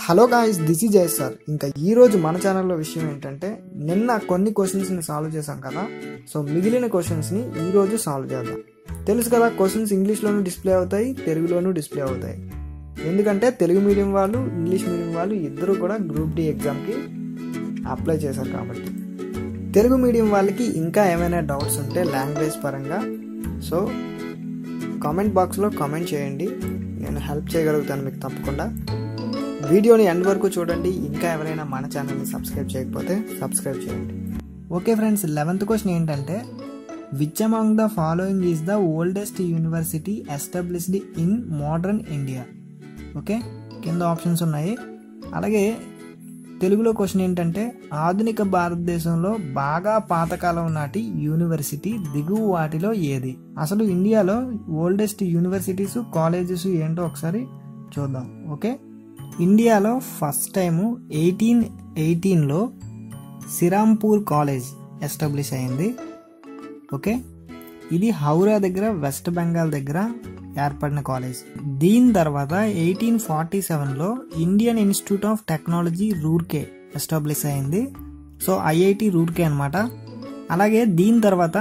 Hello guys, this is Jayas sir. ఇంకా ఈరోజు మన ఛానల్లో విషయం ఏంటంటే, నిన్న కొన్ని క్వశ్చన్స్ని సాల్వ్ చేశాం కదా, సో మిగిలిన క్వశ్చన్స్ని ఈరోజు సాల్వ్ చేద్దాం. తెలుసు కదా, క్వశ్చన్స్ ఇంగ్లీష్లోనూ డిస్ప్లే అవుతాయి, తెలుగులోనూ డిస్ప్లే అవుతాయి. ఎందుకంటే తెలుగు మీడియం వాళ్ళు, ఇంగ్లీష్ మీడియం వాళ్ళు ఇద్దరు కూడా గ్రూప్ డి ఎగ్జామ్కి అప్లై చేశారు కాబట్టి. తెలుగు మీడియం వాళ్ళకి ఇంకా ఏమైనా డౌట్స్ ఉంటే లాంగ్వేజ్ పరంగా, సో కామెంట్ బాక్స్లో కామెంట్ చేయండి, నేను హెల్ప్ చేయగలుగుతాను మీకు తప్పకుండా. వీడియోని ఎండ్ వరకు చూడండి. ఇంకా ఎవరైనా మన ఛానల్ని సబ్స్క్రైబ్ చేయకపోతే సబ్స్క్రైబ్ చేయండి. ఓకే ఫ్రెండ్స్, 11th క్వశ్చన్ ఏంటంటే, which among the following is the oldest university established in modern India? Okay, కింద ఆప్షన్స్ ఉన్నాయి. అలాగే తెలుగులో క్వశ్చన్ ఏంటంటే, ఆధునిక భారతదేశంలో బాగా పాతకాలం నాటి యూనివర్సిటీ దిగువ వాటిలో ఏది? అసలు ఇండియాలో ఓల్డెస్ట్ యూనివర్సిటీస్, కాలేజెస్ ఏంటో ఒకసారి చూద్దాం. ఓకే, ఇండియాలో ఫస్ట్ టైము 1818లో శ్రీరాంపూర్ కాలేజ్ ఎస్టాబ్లిష్ అయింది. ఓకే, ఇది హౌరా దగ్గర, వెస్ట్ బెంగాల్ దగ్గర ఏర్పడిన కాలేజ్. దీని తర్వాత 1847లో Indian Institute of Technology Roorkee establish అయింది. సో ఐఐటి రూర్కే అనమాట. అలాగే దీని తర్వాత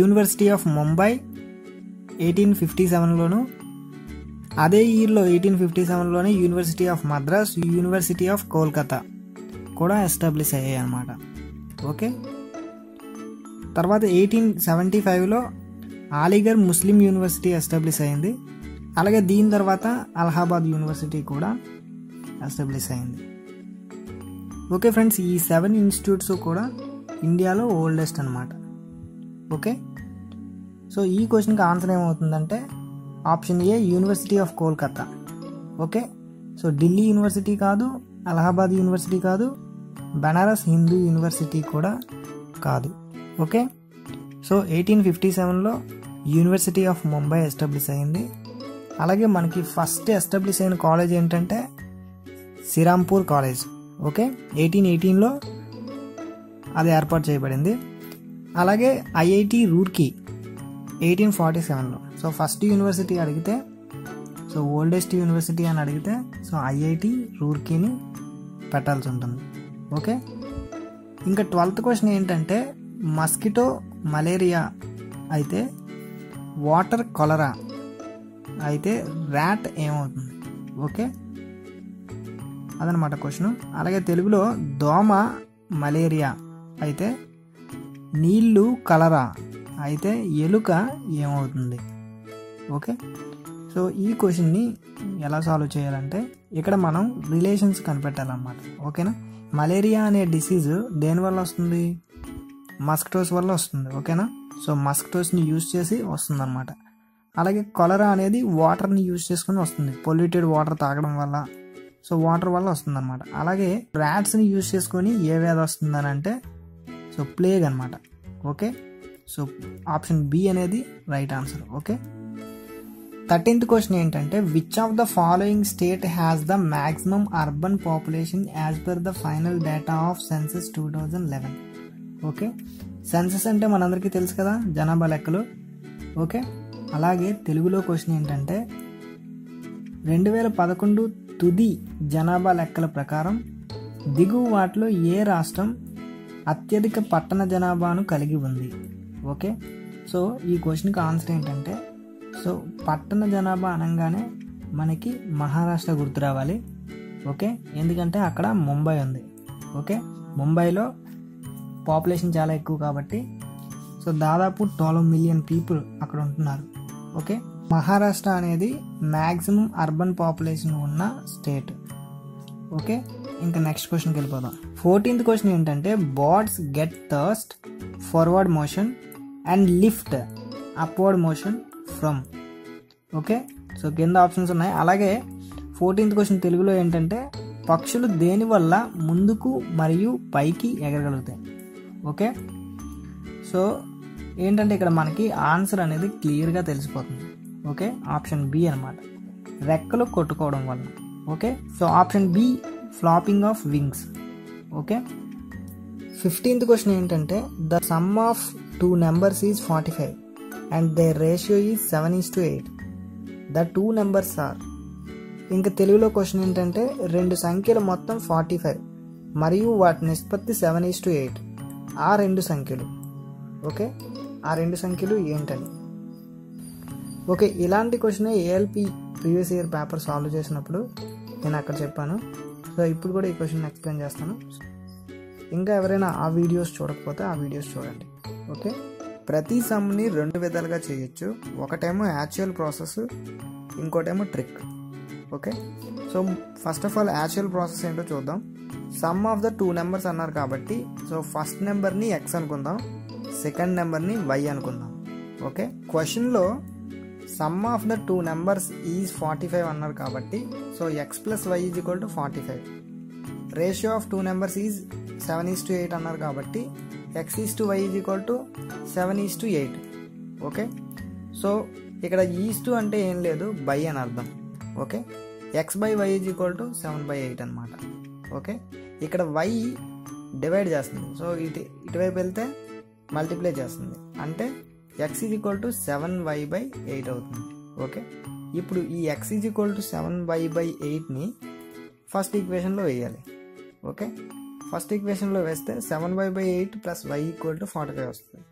యూనివర్సిటీ ఆఫ్ ముంబై 1857లోను, అదే ఇయర్లో 1857లోనే University of Madras, University of Kolkata కూడా ఎస్టాబ్లిష్ అయ్యాయి అన్నమాట. ఓకే, తర్వాత 1875లో అలీగర్ ముస్లిం యూనివర్సిటీ ఎస్టాబ్లిష్ అయింది. అలాగే దీని తర్వాత అలహాబాద్ యూనివర్సిటీ కూడా ఎస్టాబ్లిష్ అయింది. ఓకే ఫ్రెండ్స్, ఈ 7 ఇన్స్టిట్యూట్స్ కూడా ఇండియాలో ఓల్డెస్ట్ అనమాట. ఓకే, సో ఈ క్వశ్చన్కి ఆన్సర్ ఏమవుతుందంటే option A, University of Kolkata. Okay, so Delhi University కాదు, అలహాబాద్ యూనివర్సిటీ కాదు, బనారస్ హిందూ యూనివర్సిటీ కూడా కాదు. ఓకే, సో 1857లో యూనివర్సిటీ ఆఫ్ ముంబై ఎస్టాబ్లిష్ అయింది. అలాగే మనకి ఫస్ట్ ఎస్టాబ్లిష్ అయిన కాలేజ్ ఏంటంటే శ్రీరాంపూర్ కాలేజ్. ఓకే, 1818లో అది ఏర్పాటు చేయబడింది. అలాగే ఐఐటి రూర్కీ 1847లో. సో ఫస్ట్ యూనివర్సిటీ అడిగితే, సో ఓల్డెస్ట్ యూనివర్సిటీ అని అడిగితే, సో ఐఐటి రూర్కీని పెట్టాల్సి ఉంటుంది. ఓకే, ఇంకా 12th క్వశ్చన్ ఏంటంటే, మస్కిటో మలేరియా అయితే వాటర్ కొలరా అయితే ర్యాట్ ఏమవుతుంది? ఓకే, అదనమాట క్వశ్చన్. అలాగే తెలుగులో దోమ మలేరియా అయితే నీళ్ళు కలరా అయితే ఎలుక ఏమవుతుంది? ఓకే, సో ఈ క్వశ్చన్ని ఎలా సాల్వ్ చేయాలంటే, ఇక్కడ మనం రిలేషన్స్ కనిపెట్టాలన్నమాట. ఓకేనా, మలేరియా అనే డిసీజ్ దేనివల్ల వస్తుంది? మస్కిటోస్ వల్ల వస్తుంది. ఓకేనా, సో మస్కిటోస్ని యూజ్ చేసి వస్తుంది అనమాట. అలాగే కొలరా అనేది వాటర్ని యూజ్ చేసుకుని వస్తుంది, పొల్యూటెడ్ వాటర్ తాగడం వల్ల, సో వాటర్ వల్ల వస్తుంది అనమాట. అలాగే ర్యాట్స్ని యూజ్ చేసుకొని ఏ వ్యాధి వస్తుందని అంటే, సో ప్లేగ్ అనమాట. ఓకే, సో ఆప్షన్ బి అనేది right answer. Okay, 13th question ఏంటంటే, which of the following state has the maximum urban population as per the final data of census 2011? Okay, census అంటే మనందరికీ తెలుసు కదా, జనాభా లెక్కలు. ఓకే, అలాగే తెలుగులో క్వశ్చన్ ఏంటంటే, 2011 తుది జనాభా లెక్కల ప్రకారం దిగువ వాటిలో ఏ రాష్ట్రం అత్యధిక పట్టణ జనాభాను కలిగి ఉంది? ఓకే, సో ఈ క్వశ్చన్కి ఆన్సర్ ఏంటంటే, సో పట్టణ జనాభా అనగానే మనకి మహారాష్ట్ర గుర్తు రావాలి. ఓకే, ఎందుకంటే అక్కడ ముంబై ఉంది. ఓకే, ముంబైలో పాపులేషన్ చాలా ఎక్కువ కాబట్టి, సో దాదాపు 12 మిలియన్ పీపుల్ అక్కడ ఉంటున్నారు. ఓకే, మహారాష్ట్ర అనేది మ్యాక్సిమం అర్బన్ పాపులేషన్ ఉన్న స్టేట్. ఓకే, ఇంకా నెక్స్ట్ క్వశ్చన్కి వెళ్ళిపోదాం. 14th క్వశ్చన్ ఏంటంటే, birds get thirst forward motion and lift upward motion from? Okay, so కింద ఆప్షన్స్ ఉన్నాయి. అలాగే 14th క్వశ్చన్ తెలుగులో ఏంటంటే, పక్షులు దేని వల్ల ముందుకు మరియు పైకి ఎగరగలుగుతాయి? ఓకే, సో ఏంటంటే ఇక్కడ మనకి ఆన్సర్ అనేది క్లియర్గా తెలిసిపోతుంది. ఓకే, ఆప్షన్ బి అనమాట, రెక్కలు కొట్టుకోవడం వల్ల. Okay, so option B flapping of wings. Okay, 15th question ఏంటంటే, the sum of 2 numbers is 45 and their ratio is 7:8. The 2 numbers are ఇంకా తెలుగులో క్వశ్చన్ ఏంటంటే రెండు సంఖ్యలు మొత్తం 45 మరియు వాటి నిష్పత్తి 7:8. ఆ రెండు సంఖ్యలు ఓకే, ఆ రెండు సంఖ్యలు ఏంటని. ఓకే, ఇలాంటి question ALP previous year paper solve చేసినప్పుడు నేను అక్కడ చెప్పాను. సో ఇప్పుడు కూడా ఈ క్వశ్చన్ ఎక్స్ప్లెయిన్ చేస్తాను. ఇంకా ఎవరైనా ఆ వీడియోస్ చూడకపోతే ఆ వీడియోస్ చూడండి. ఓకే, ప్రతి సమ్ని రెండు విధాలుగా చేయొచ్చు. ఒకటేమో యాక్చువల్ ప్రాసెస్, ఇంకోటేమో trick. Okay, so first of all actual process ఏంటో చూద్దాం. సమ్ ఆఫ్ ద 2 నెంబర్స్ అన్నారు కాబట్టి సో ఫస్ట్ నెంబర్ని ఎక్స్ అనుకుందాం, సెకండ్ నెంబర్ని వై అనుకుందాం. ఓకే, క్వశ్చన్లో sum of the 2 numbers is 45 అన్నారు కాబట్టి so x plus y is equal to 45. Ratio of 2 numbers is 7:8 అన్నారు కాబట్టి x is to y is equal to 7:8. Okay, so ఇక్కడ ఈజ్ టు అంటే ఏం లేదు, బై అని అర్థం. Okay, x by y is equal to 7/8 అనమాట. ఓకే, ఇక్కడ వై డివైడ్ చేస్తుంది, సో ఇటువైపు వెళ్తే మల్టిప్లై చేస్తుంది, అంటే X is equal to 7y/8 అవుతుంది. ఓకే, ఇప్పుడు ఈ ఎక్స్ ఈజ్ ఈక్వల్ టు 7y/8ని ఫస్ట్ ఈక్వేషన్లో వేయాలి. ఓకే, ఫస్ట్ ఈక్వేషన్లో వేస్తే 7y/8 plus y equal to 45 వస్తుంది.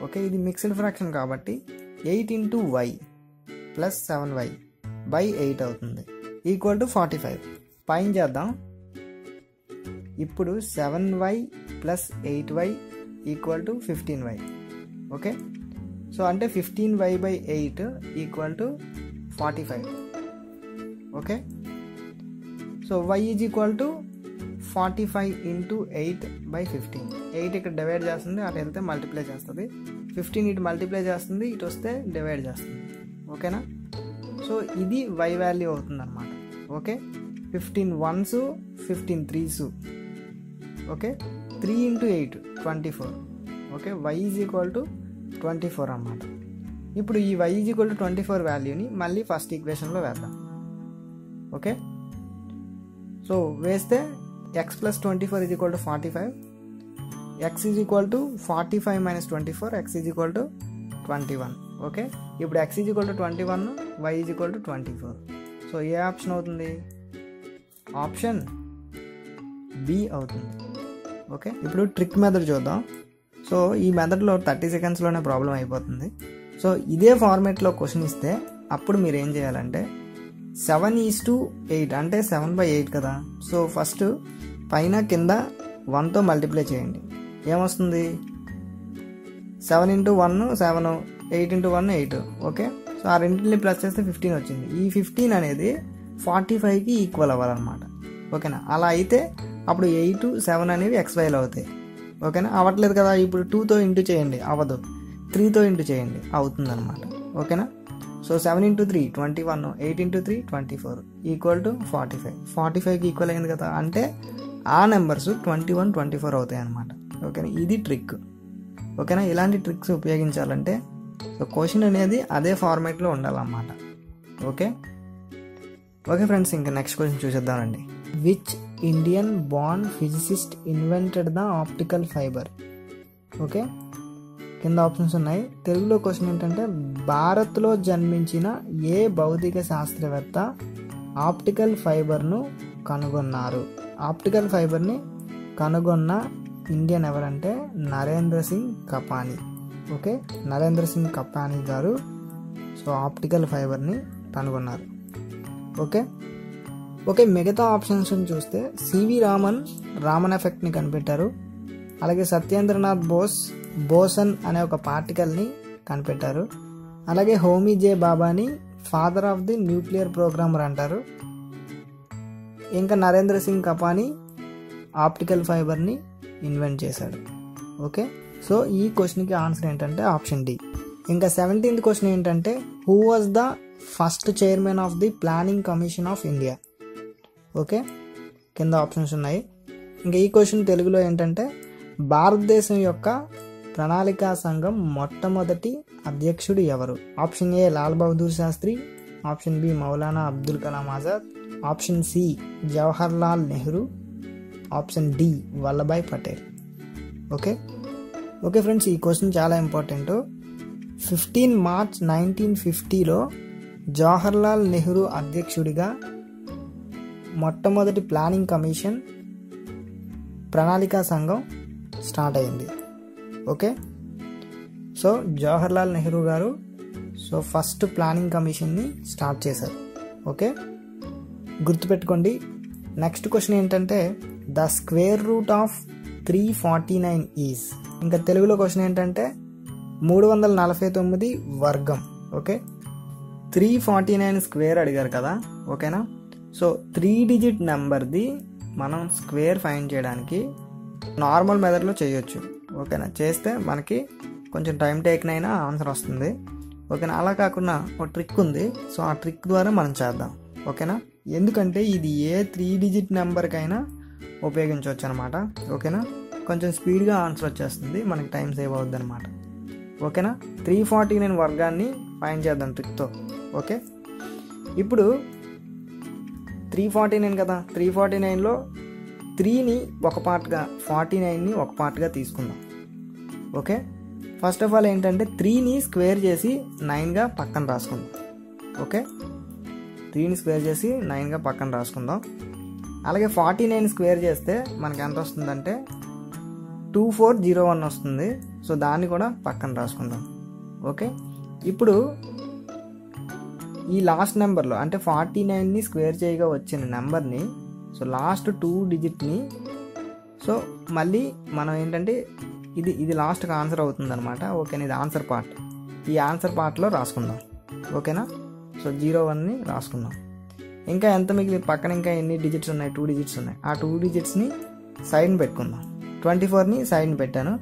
ఓకే, ఇది మిక్స్డ్ ఫ్రాక్షన్ కాబట్టి 8 × y ప్లస్ 7y/8 అవుతుంది ఈక్వల్ టు 45. పైన చేద్దాం. ఇప్పుడు 7y plus 8y equal to 15y. Okay, so అంటే 15y/8 equal to 45. Okay, so y is equal to 45 × 8/15. 8 ఇక్కడ డివైడ్ చేస్తుంది, అటు వెళ్తే మల్టిప్లై చేస్తుంది. 15 ఇటు మల్టిప్లై చేస్తుంది, ఇటు వస్తే డివైడ్ చేస్తుంది. ఓకేనా, సో ఇది y వాల్యూ అవుతుంది అనమాట. Okay, 15 1s 15 3s. Okay, 3 × 8 24. Okay, y is equal to 24 అన్నమాట. ఇప్పుడు ఈ y ఈజ్ ఈక్వల్ టు 24 వాల్యూని మళ్ళీ ఫస్ట్ ఈక్వేషన్లో వేద్దాం. ఓకే, సో వేస్తే x plus 24 is equal to 45. x is equal to 45 - 24, x is equal to 21. Okay, ఇప్పుడు x is equal to 21, y is equal to 24. So A option అవుతుంది? Option B అవుతుంది. Okay, ఇప్పుడు trick method చూద్దాం. So ఈ మెథడ్లో 30 సెకండ్స్లోనే problem అయిపోతుంది. So ఇదే ఫార్మేట్లో question ఇస్తే అప్పుడు మీరు ఏం చేయాలంటే 7:8 అంటే 7/8 కదా. సో ఫస్ట్ పైన కింద 1తో మల్టిప్లై చేయండి. ఏమొస్తుంది? 7 × 1 7, 8 × 1 8. ఓకే, సో ఆ రెండింటిని ప్లస్ చేస్తే 15 వచ్చింది. ఈ 15 అనేది 45కి ఈక్వల్ అవ్వాలన్నమాట. ఓకేనా, అలా అయితే అప్పుడు 8 7 అనేవి XYలు అవుతాయి. ఓకేనా, అవ్వట్లేదు కదా, ఇప్పుడు 2తో ఇంటూ చేయండి, అవ్వదు. 3తో ఇంటూ చేయండి, అవుతుంది అనమాట. ఓకేనా, సో 7 × 3 21, 8 × 3 24 ఈక్వల్ టు 45. 45కి ఈక్వల్ అయింది కదా, అంటే ఆ నెంబర్స్ 21 24 అవుతాయి అనమాట. ఓకేనా, ఇది ట్రిక్. ఓకేనా, ఇలాంటి ట్రిక్స్ ఉపయోగించాలంటే సో క్వశ్చన్ అనేది అదే ఫార్మేట్లో ఉండాలన్నమాట. ఓకే ఓకే ఫ్రెండ్స్, ఇంకా నెక్స్ట్ క్వశ్చన్ చూసేద్దామండి. Which Indian born physicist invented the optical fibre? Okay, కింద ఆప్షన్స్ ఉన్నాయి. తెలుగులో క్వశ్చన్ ఏంటంటే భారత్లో జన్మించిన ఏ భౌతిక శాస్త్రవేత్త ఆప్టికల్ ఫైబర్ను కనుగొన్నారు? ఆప్టికల్ ఫైబర్ని కనుగొన్న ఇండియన్ ఎవరంటే నరేంద్ర సింగ్ కపానీ. ఓకే, నరేంద్ర సింగ్ కపానీ గారు సో ఆప్టికల్ ఫైబర్ని కనుగొన్నారు. ఓకే ఓకే, మిగతా ఆప్షన్స్ చూస్తే సివి రామన్ ఎఫెక్ట్ని కనిపెట్టారు. అలాగే సత్యేంద్రనాథ్ బోసన్ అనే ఒక పార్టికల్ని కనిపెట్టారు. అలాగే హోమీ జే బాబాని father of the nuclear programmer అంటారు. ఇంకా నరేంద్ర సింగ్ కపానీ ఆప్టికల్ ఫైబర్ని ఇన్వెంట్ చేశాడు. ఓకే, సో ఈ క్వశ్చన్కి ఆన్సర్ ఏంటంటే ఆప్షన్ డి. ఇంకా 17th క్వశ్చన్ ఏంటంటే who was the first chairman of the planning commission of India? Okay, కింద ఆప్షన్స్ ఉన్నాయి. ఇంకా ఈ క్వశ్చన్ తెలుగులో ఏంటంటే భారతదేశం యొక్క ప్రణాళికా సంఘం మొట్టమొదటి అధ్యక్షుడు ఎవరు? Option A Lal Bahadur Shastri, option B Maulana Abdul Kalam Azad, option C Jawaharlal Nehru, option D Vallabhbhai Patel. Okay okay friends, ఈ క్వశ్చన్ చాలా ఇంపార్టెంట్. 15 మార్చ్ 1950లో జవహర్ లాల్ నెహ్రూ అధ్యక్షుడిగా మొట్టమొదటి ప్లానింగ్ కమిషన్ ప్రణాళికా సంఘం స్టార్ట్ అయింది. ఓకే, సో జవహర్లాల్ నెహ్రూ గారు సో ఫస్ట్ ప్లానింగ్ కమిషన్ని స్టార్ట్ చేశారు. ఓకే, గుర్తుపెట్టుకోండి. నెక్స్ట్ క్వశ్చన్ ఏంటంటే the square root of 349 is. ఇంకా తెలుగులో క్వశ్చన్ ఏంటంటే 349 వర్గం. ఓకే, 349 స్క్వేర్ అడిగారు కదా. ఓకేనా, సో 3 డిజిట్ నెంబర్ది మనం స్క్వేర్ ఫైండ్ చేయడానికి నార్మల్ మెథడ్లో చేయొచ్చు. ఓకేనా, చేస్తే మనకి కొంచెం టైం టేకన్ అయినా ఆన్సర్ వస్తుంది. ఓకేనా, అలా కాకుండా ఒక ట్రిక్ ఉంది. సో ఆ ట్రిక్ ద్వారా మనం చేద్దాం. ఓకేనా, ఎందుకంటే ఇది ఏ 3 డిజిట్ నెంబర్కైనా ఉపయోగించవచ్చు అనమాట. ఓకేనా, కొంచెం స్పీడ్గా ఆన్సర్ వచ్చేస్తుంది, మనకి టైం సేవ్ అవుద్ది అనమాట. ఓకేనా, 349 వర్గాన్ని ఫైండ్ చేద్దాం ట్రిక్తో. ఓకే, ఇప్పుడు 349 కదా, 349లో 3ని ఒక పార్ట్గా 49ని ఒక పార్ట్గా తీసుకుందాం. ఓకే, ఫస్ట్ ఆఫ్ ఆల్ ఏంటంటే 3ని స్క్వేర్ చేసి 9గా పక్కన రాసుకుందాం. ఓకే, 3ని స్క్వేర్ చేసి 9గా పక్కన రాసుకుందాం. అలాగే 49 స్క్వేర్ చేస్తే మనకి ఎంత వస్తుందంటే 2401 వస్తుంది. సో దాన్ని కూడా పక్కన రాసుకుందాం. ఓకే, ఇప్పుడు ఈ లాస్ట్ నెంబర్లో అంటే 49ని స్క్వేర్ చేయగా వచ్చిన నెంబర్ని సో లాస్ట్ 2 డిజిట్ని సో మళ్ళీ మనం ఏంటంటే ఇది లాస్ట్కి ఆన్సర్ అవుతుంది అనమాట. ఓకేనా, ఇది ఆన్సర్ పార్ట్. ఈ ఆన్సర్ పార్ట్లో రాసుకుందాం. ఓకేనా, సో 01ని రాసుకుందాం. ఇంకా ఎంత మిగిలి పక్కన ఇంకా ఎన్ని డిజిట్స్ ఉన్నాయి? 2 డిజిట్స్ ఉన్నాయి. ఆ 2 డిజిట్స్ని సైడ్ని పెట్టుకుందాం. 24ని సైడ్ని పెట్టాను.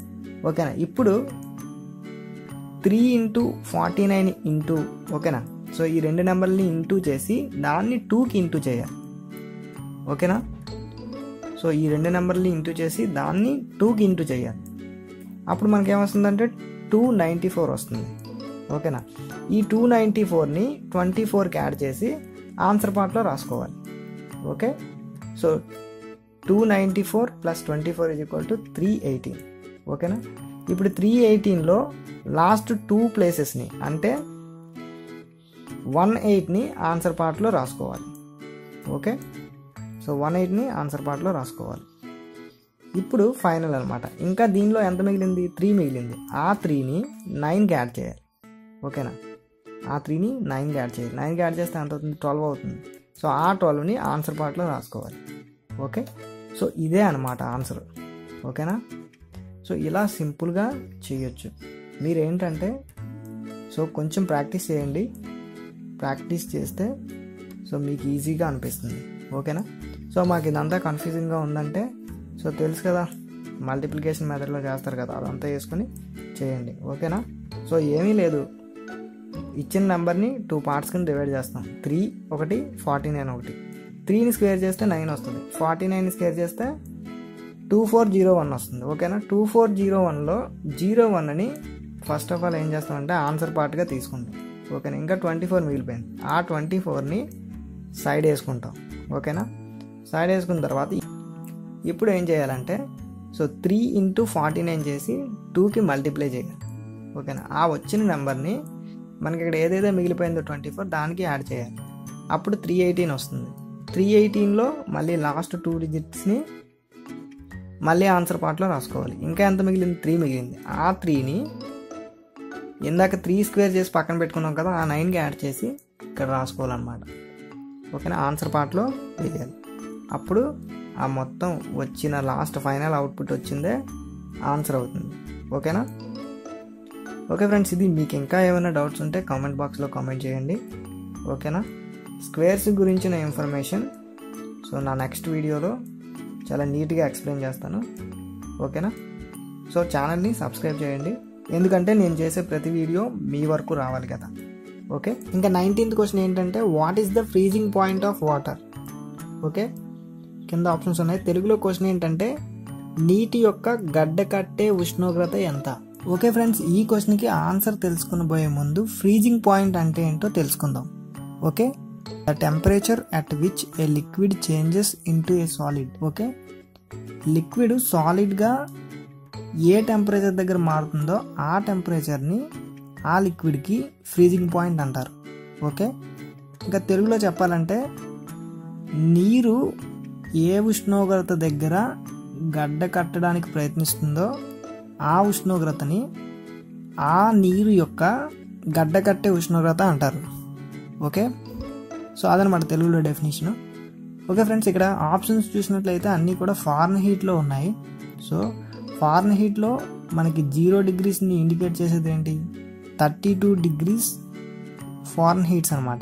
ఓకేనా, ఇప్పుడు 3 ఇంటూ 49 ఇంటూ ఓకేనా, సో ఈ రెండు నెంబర్ని ఇంటూ చేసి దాన్ని 2కి ఇంటూ చేయాలి. ఓకేనా, సో ఈ రెండు నెంబర్ని ఇంటూ చేసి దాన్ని 2కి ఇంటూ చేయాలి. అప్పుడు మనకి ఏమొస్తుందంటే 294 వస్తుంది. ఓకేనా, ఈ 294ని 24కి యాడ్ చేసి ఆన్సర్ పార్ట్లో రాసుకోవాలి. Okay, so 294 plus 24 is equal to 318. ఓకేనా, ఇప్పుడు 318లో లాస్ట్ 2 ప్లేసెస్ని అంటే 18ని ఆన్సర్ పార్ట్లో రాసుకోవాలి. ఓకే, సో 18ని ఆన్సర్ పార్ట్లో రాసుకోవాలి. ఇప్పుడు ఫైనల్ అనమాట. ఇంకా దీనిలో ఎంత మిగిలింది? 3 మిగిలింది. ఆ 3ని 9కి యాడ్ చేయాలి. ఓకేనా, ఆ 3ని 9కి యాడ్ చేయాలి. 9కి యాడ్ చేస్తే ఎంత అవుతుంది? 12 అవుతుంది. సో ఆ 12ని ఆన్సర్ పార్ట్లో రాసుకోవాలి. ఓకే, సో ఇదే అనమాట ఆన్సర్. ఓకేనా, సో ఇలా సింపుల్గా చేయొచ్చు. మీరేంటంటే సో కొంచెం ప్రాక్టీస్ చేయండి. ప్రాక్టీస్ చేస్తే సో మీకు ఈజీగా అనిపిస్తుంది. ఓకేనా, సో మాకు ఇదంతా కన్ఫ్యూజింగ్గా ఉందంటే సో తెలుసు కదా, మల్టిప్లికేషన్ మెథడ్లో చేస్తారు కదా, అదంతా వేసుకొని చేయండి. ఓకేనా, సో ఏమీ లేదు, ఇచ్చిన నెంబర్ని 2 పార్ట్స్ కింద డివైడ్ చేస్తాం. 3 ఒకటి, 49 ఒకటి. 3ని స్క్వేర్ చేస్తే 9 వస్తుంది. 49ని స్క్వేర్ చేస్తే 2401 వస్తుంది. ఓకేనా, 2401లో 01ని ఫస్ట్ ఆఫ్ ఆల్ ఏం చేస్తామంటే ఆన్సర్ పార్ట్గా తీసుకుంటాం. ఓకేనా, ఇంకా 24 మిగిలిపోయింది. ఆ 24ని సైడ్ వేసుకుంటాం. ఓకేనా, సైడ్ వేసుకున్న తర్వాత ఇప్పుడు ఏం చేయాలంటే సో 3 ఇంటూ 49 చేసి 2కి మల్టిప్లై చేయాలి. ఓకేనా, ఆ వచ్చిన నెంబర్ని మనకి ఇక్కడ ఏదైతే మిగిలిపోయిందో 24 దానికి యాడ్ చేయాలి. అప్పుడు 318 వస్తుంది. 318లో మళ్ళీ లాస్ట్ 2 డిజిట్స్ని మళ్ళీ ఆన్సర్ పార్ట్లో రాసుకోవాలి. ఇంకా ఎంత మిగిలింది? 3 మిగిలింది. ఆ 3ని ఇందాక 3 స్క్వేర్ చేసి పక్కన పెట్టుకున్నాం కదా, ఆ 9కి యాడ్ చేసి ఇక్కడ రాసుకోవాలన్నమాట. ఓకేనా, ఆన్సర్ పార్ట్లో వేయాలి. అప్పుడు ఆ మొత్తం వచ్చిన లాస్ట్ ఫైనల్ అవుట్పుట్ వచ్చిందే ఆన్సర్ అవుతుంది. ఓకేనా, ఓకే ఫ్రెండ్స్, ఇది మీకు ఇంకా ఏమైనా డౌట్స్ ఉంటే కామెంట్ బాక్స్లో కామెంట్ చేయండి. ఓకేనా, స్క్వేర్స్ గురించిన ఇన్ఫర్మేషన్ సో నా నెక్స్ట్ వీడియోలో చాలా నీట్గా ఎక్స్ప్లెయిన్ చేస్తాను. ఓకేనా, సో ఛానల్ని సబ్స్క్రైబ్ చేయండి, ఎందుకంటే నేను చేసే ప్రతి వీడియో మీ వరకు రావాలి కదా. ఓకే, ఇంకా 19th క్వశ్చన్ ఏంటంటే what is the freezing point of water. Okay, కింద ఆప్షన్స్ ఉన్నాయి. తెలుగులో క్వశ్చన్ ఏంటంటే నీటి యొక్క గడ్డ కట్టే ఉష్ణోగ్రత ఎంత. ఓకే ఫ్రెండ్స్, ఈ క్వశ్చన్కి ఆన్సర్ తెలుసుకుని పోయే ముందు ఫ్రీజింగ్ పాయింట్ అంటే ఏంటో తెలుసుకుందాం. Okay, the temperature at which a liquid changes into a solid. Okay, liquid సాలిడ్గా ఏ టెంపరేచర్ దగ్గర మారుతుందో ఆ టెంపరేచర్ని ఆ లిక్విడ్కి ఫ్రీజింగ్ పాయింట్ అంటారు. ఓకే, ఇంకా తెలుగులో చెప్పాలంటే నీరు ఏ ఉష్ణోగ్రత దగ్గర గడ్డ కట్టడానికి ప్రయత్నిస్తుందో ఆ ఉష్ణోగ్రతని ఆ నీరు యొక్క గడ్డ కట్టే ఉష్ణోగ్రత అంటారు. ఓకే, సో అదనమాట తెలుగులో డెఫినేషన్. ఓకే ఫ్రెండ్స్, ఇక్కడ ఆప్షన్స్ చూసినట్లయితే అన్నీ కూడా ఫారెన్ హీట్లో ఉన్నాయి. సో ఫారెన్ హీట్లో మనకి 0 degreesని ఇండికేట్ చేసేది ఏంటి, 32 degrees ఫారెన్ హీట్స్ అనమాట.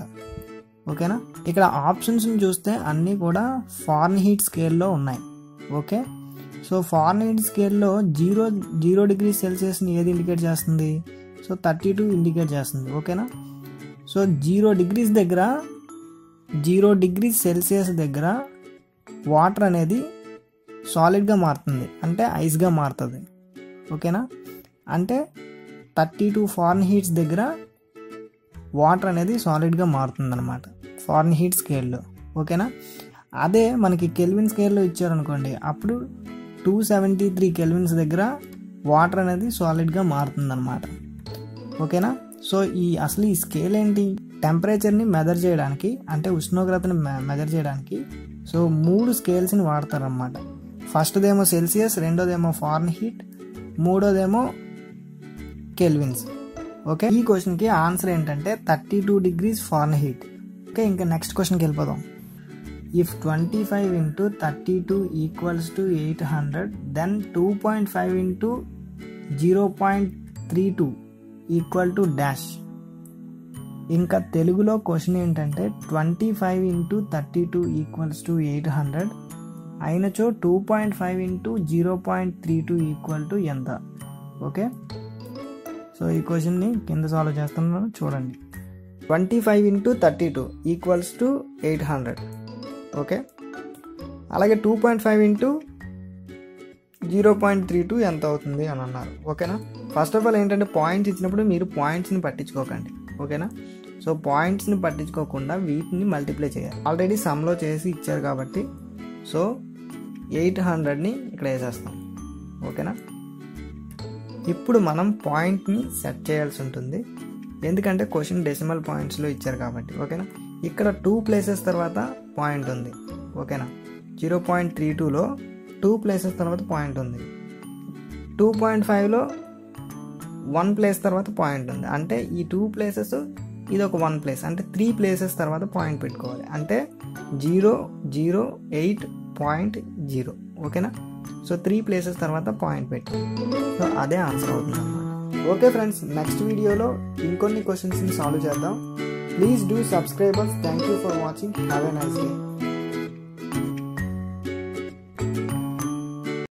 ఓకేనా, ఇక్కడ ఆప్షన్స్ని చూస్తే అన్నీ కూడా ఫారెన్ హీట్ స్కేల్లో ఉన్నాయి. ఓకే, సో ఫారెన్ హీట్ స్కేల్లో 0 degrees సెల్సియస్ని ఏది ఇండికేట్ చేస్తుంది, సో 32 ఇండికేట్ చేస్తుంది. ఓకేనా, సో 0 degrees దగ్గర 0 degrees సెల్సియస్ దగ్గర వాటర్ అనేది సాలిడ్గా మారుతుంది, అంటే ఐస్గా మారుతుంది. ఓకేనా, అంటే 32 ఫారెన్ హీట్స్ దగ్గర వాటర్ అనేది సాలిడ్గా మారుతుంది అనమాట ఫారెన్ హీట్ స్కేల్లో. ఓకేనా, అదే మనకి కెల్విన్ స్కేల్లో ఇచ్చారనుకోండి, అప్పుడు 273 కెల్విన్స్ దగ్గర వాటర్ అనేది సాలిడ్గా మారుతుంది అనమాట. ఓకేనా, సో అసలు ఈ స్కేల్ ఏంటి, టెంపరేచర్ని మెజర్ చేయడానికి, అంటే ఉష్ణోగ్రతని మెజర్ చేయడానికి సో 3 స్కేల్స్ని వాడతారనమాట. ఫస్ట్దేమో సెల్సియస్, రెండోదేమో ఫారెన్ హీట్, మూడోదేమో కెల్విన్స్. ఓకే, ఈ క్వశ్చన్కి ఆన్సర్ ఏంటంటే 32 degrees ఫారెన్ హీట్. ఓకే, ఇంకా నెక్స్ట్ క్వశ్చన్కి వెళ్ళిపోదాం. If 25 into 32 equals to 800, then 2.5 into 0.32 equal to dash. ఇంకా తెలుగులో క్వశ్చన్ ఏంటంటే 25 into 32 equals to 800 అయినచో 2.5 into 0.32 equal to ఎంత. ఓకే, సో ఈ క్వశ్చన్ని కింద సాల్వ్ చేస్తున్నాను చూడండి. 25 into 32 ఈక్వల్స్ టు 800. ఓకే, అలాగే 2.5 into 0.32 ఎంత అవుతుంది అని అన్నారు. ఓకేనా, ఫస్ట్ ఆఫ్ ఆల్ ఏంటంటే పాయింట్స్ ఇచ్చినప్పుడు మీరు పాయింట్స్ని పట్టించుకోకండి. ఓకేనా, సో పాయింట్స్ని పట్టించుకోకుండా వీటిని మల్టిప్లై చేయాలి. ఆల్రెడీ సమ్లో చేసి ఇచ్చారు కాబట్టి సో 800ని ఇక్కడ వేసేస్తాం. ఓకేనా, ఇప్పుడు మనం పాయింట్ని సెట్ చేయాల్సి ఉంటుంది, ఎందుకంటే క్వశ్చన్ డెసిమల్ పాయింట్స్లో ఇచ్చారు కాబట్టి. ఓకేనా, ఇక్కడ 2 places తర్వాత పాయింట్ ఉంది. ఓకేనా, 0.32లో 2 places తర్వాత పాయింట్ ఉంది. 2.5లో 1 place తర్వాత పాయింట్ ఉంది. అంటే ఈ 2 places ఇది ఒక 1 place, అంటే 3 places తర్వాత పాయింట్ పెట్టుకోవాలి. అంటే 0, 0, 8.0. ఓకేనా, సో 3 places తర్వాత పాయింట్ పెట్టి సో అదే ఆన్సర్ అవుతుంది అన్నమాట. ఓకే ఫ్రెండ్స్, నెక్స్ట్ వీడియోలో ఇంకొన్ని క్వశ్చన్స్ని సాల్వ్ చేద్దాం. Please do subscribers. Thank you for watching. Have a nice day.